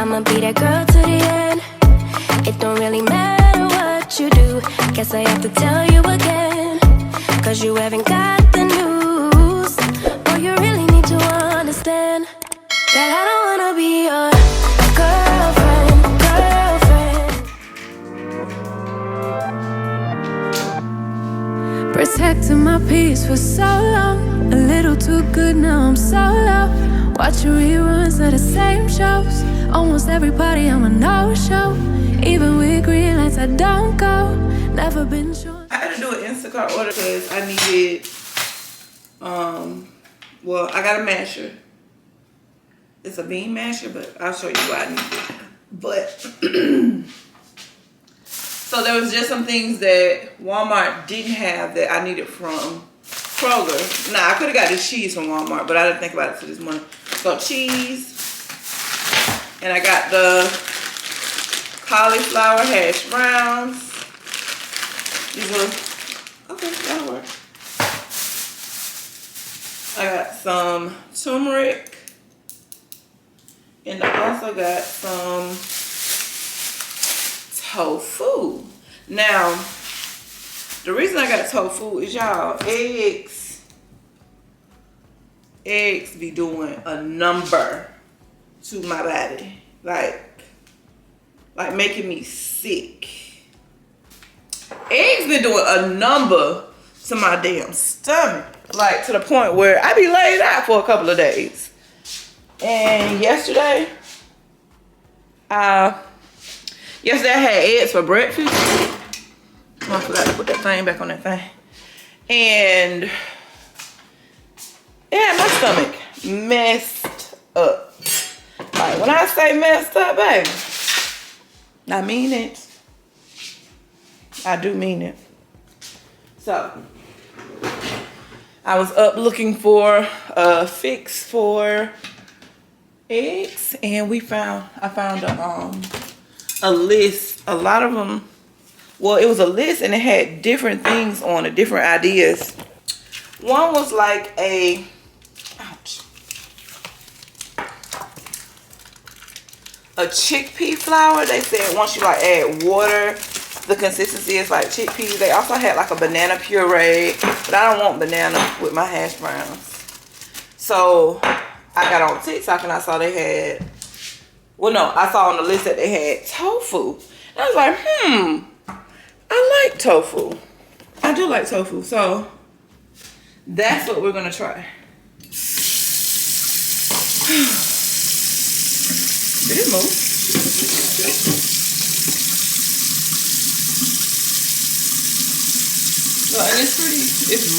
I'ma be that girl to the end. It don't really matter what you do. Guess I have to tell you again, 'cause you haven't got the news. Boy, you really need to understand that I don't wanna be your girlfriend, girlfriend. Protecting my peace for so long, a little too good, now I'm so low. Watching reruns of the same shows. Almost every party I'm a no-show. Even with green lights I don't go. Never been sure. I had to do an Instacart order because I needed, well, I got a masher. It's a bean masher, but I'll show you why I need it. But, so there was just some things that Walmart didn't have that I needed from Kroger. Now, I could have got this cheese from Walmart, but I didn't think about it till this morning. So cheese, and I got the cauliflower hash browns. These are, okay, that'll work. I got some turmeric, and I also got some tofu. Now, the reason I got tofu is, y'all, eggs be doing a number to my body, like making me sick. Eggs been doing a number to my damn stomach, like to the point where I be laid out for a couple of days. And yesterday I had eggs for breakfast. Oh, I forgot to put that thing back on that thing. And it had my stomach messed up. Like, when I say messed up, baby, I mean it. I do mean it. So, I was up looking for a fix for eggs, and I found a list. A lot of them, well, it was a list and it had different things on it, different ideas. One was like a chickpea flour. They said once you like add water, the consistency is like chickpeas. They also had like a banana puree, but I don't want banana with my hash browns. So I got on TikTok and I saw they had, well, no, I saw on the list that they had tofu. And I was like, I like tofu. I do like tofu. So that's what we're gonna try. Did it move? So, and it's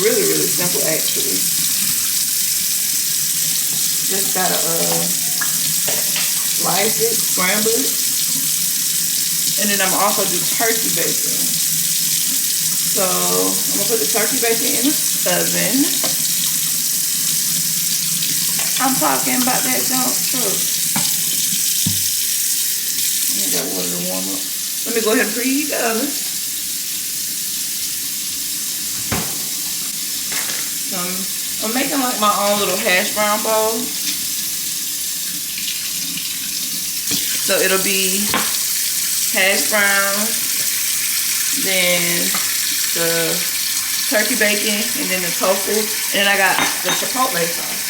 really, really simple actually. Just gotta slice it, scramble it. And then I'm also do turkey bacon. So I'm gonna put the turkey bacon in the oven. I'm talking about that junk truck. I need that water to warm up. Let me go ahead and preheat the oven. So I'm making like my own little hash brown bowl. So it'll be hash browns, then the turkey bacon, and then the tofu, and then I got the chipotle sauce.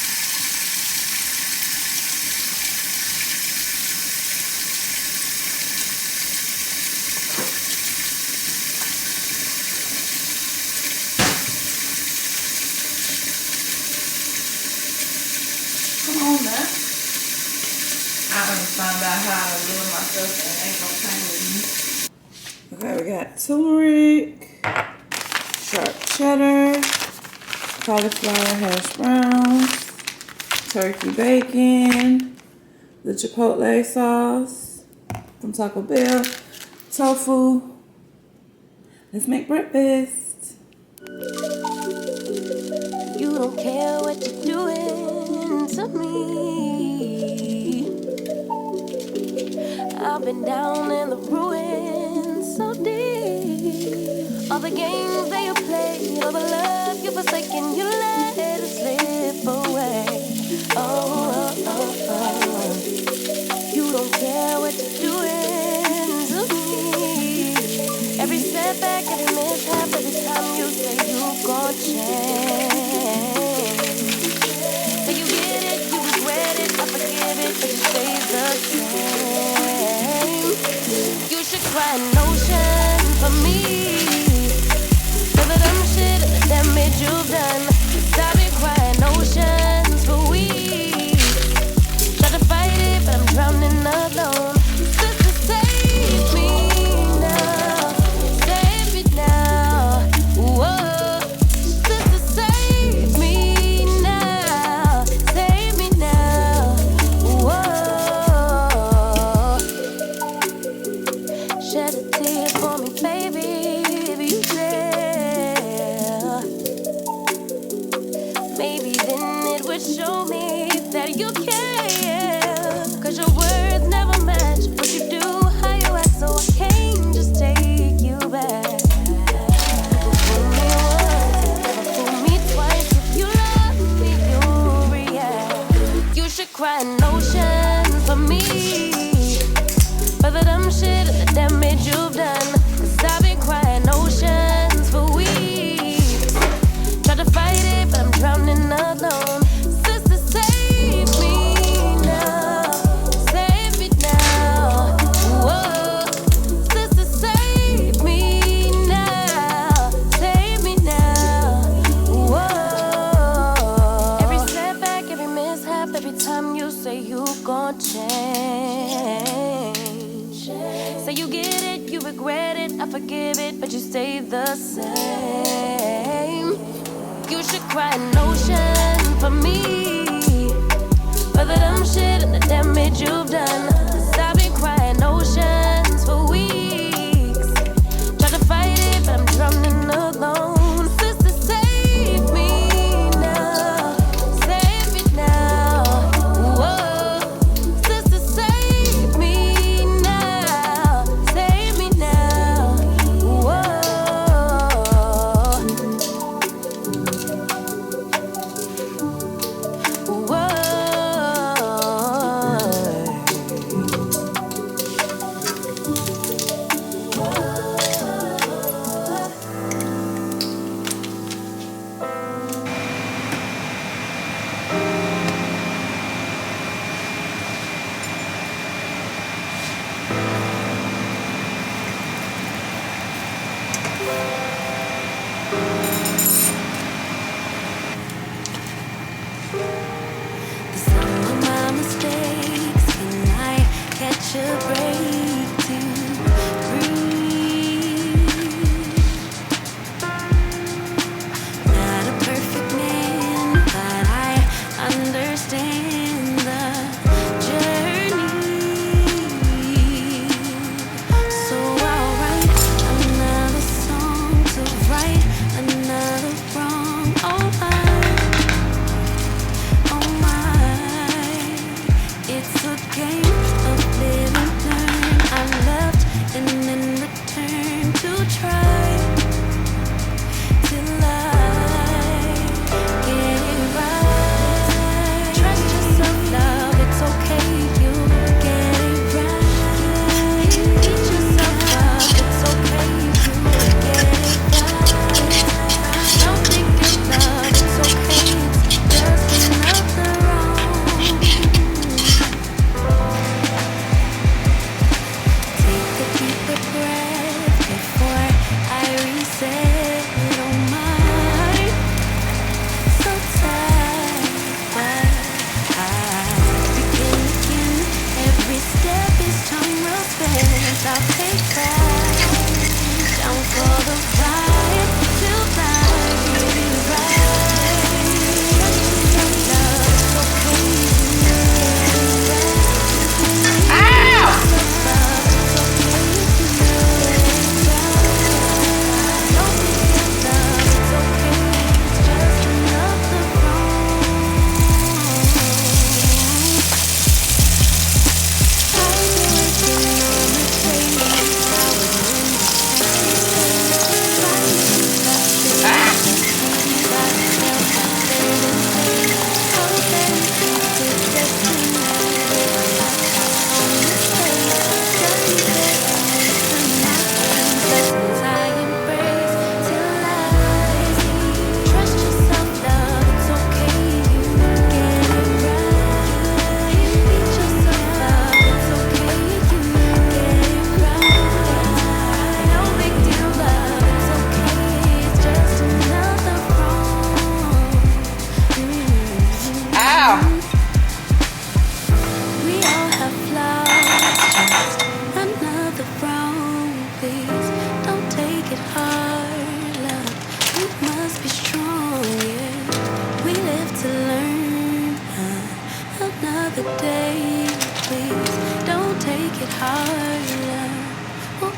Come on now. I understand about how I love myself and ain't no time with me. Okay, we got turmeric, sharp cheddar, cauliflower hash browns, turkey bacon, the chipotle sauce from Taco Bell, tofu. Let's make breakfast. You don't care what you're doing to me. I've been down in the ruins so deep. All the games that you played, all the love you forsaken, you let it slip away. Oh, oh, oh, oh. You don't care me. For the dumb shit and the damage you've done. 'Cause I've been crying oceans for weeks. Try to fight it, but I'm drowning alone. Sister, save me now. Save me now. Whoa. Sister, save me now. Save me now. Whoa. Shed a tear for me, baby, if you dare. Maybe then it would show me that you care. 'Cause your words never match what you do, how you act, so I can't just take you back. Fool me once, never fool me twice. If you love me, you react. You should cry an ocean for me. For the dumb shit and the damage you've done. 'Cause I've been crying oceans for weeks. Try to fight it, but I'm drowning alone. Sister, save me now. Save me now. Whoa. Sister, save me now. Save me now. Whoa. Every setback, every mishap, every time you say you gon' change. Say you get it, you regret it, I forgive it, but you stay the same. You should cry an ocean for me. For the dumb shit and the damage you've done. 'Cause I've been crying oceans for weeks. Try to fight it, but I'm drowning alone. Sister, save me now. Save me now. Whoa. Sister, save me now. Save me now. Whoa. Whoa.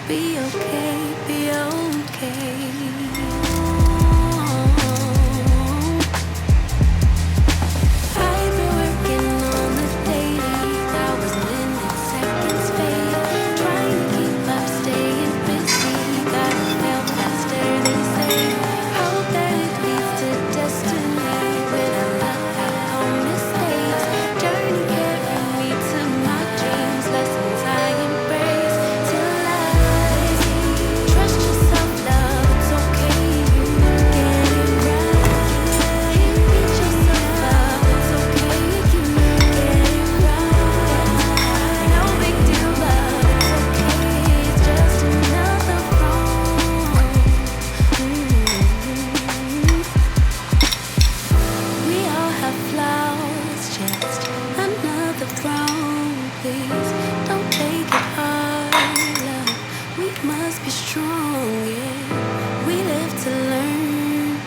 be okay, be okay. I've been working on the daily, hours, minutes, seconds fade. Trying to keep up, staying busy. Gotta fail faster, they say. Hope that it leads to destiny. When I look back on mistakes, journey carried me to my dreams. Lessons I embrace till I trust yourself, love. It's okay, you get it right. Beat yourself up. It's okay, you get it right. No big deal, love. It's okay. It's just another wrong. We all have flaws, just another wrong. Please don't take it hard, love. We must be strong, yeah. We live to learn.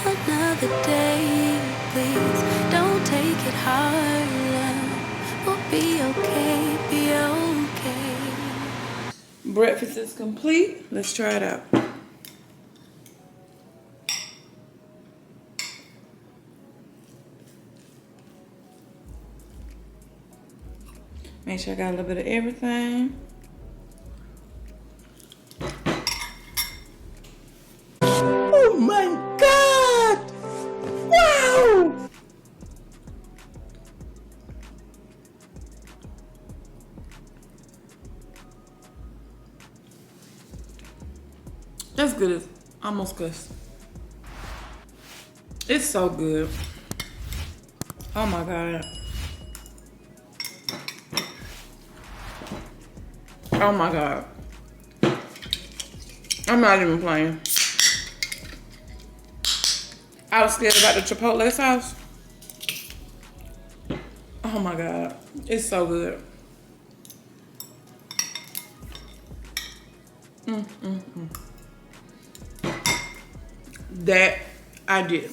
Another day, please don't take it hard, love. We'll be okay, be okay. Breakfast is complete. Let's try it out. Make sure I got a little bit of everything. Oh my God! Wow! That's good. Almost good. It's so good. Oh my God. Oh my God. I'm not even playing. I was scared about the Chipotle sauce. Oh my God. It's so good. That I did.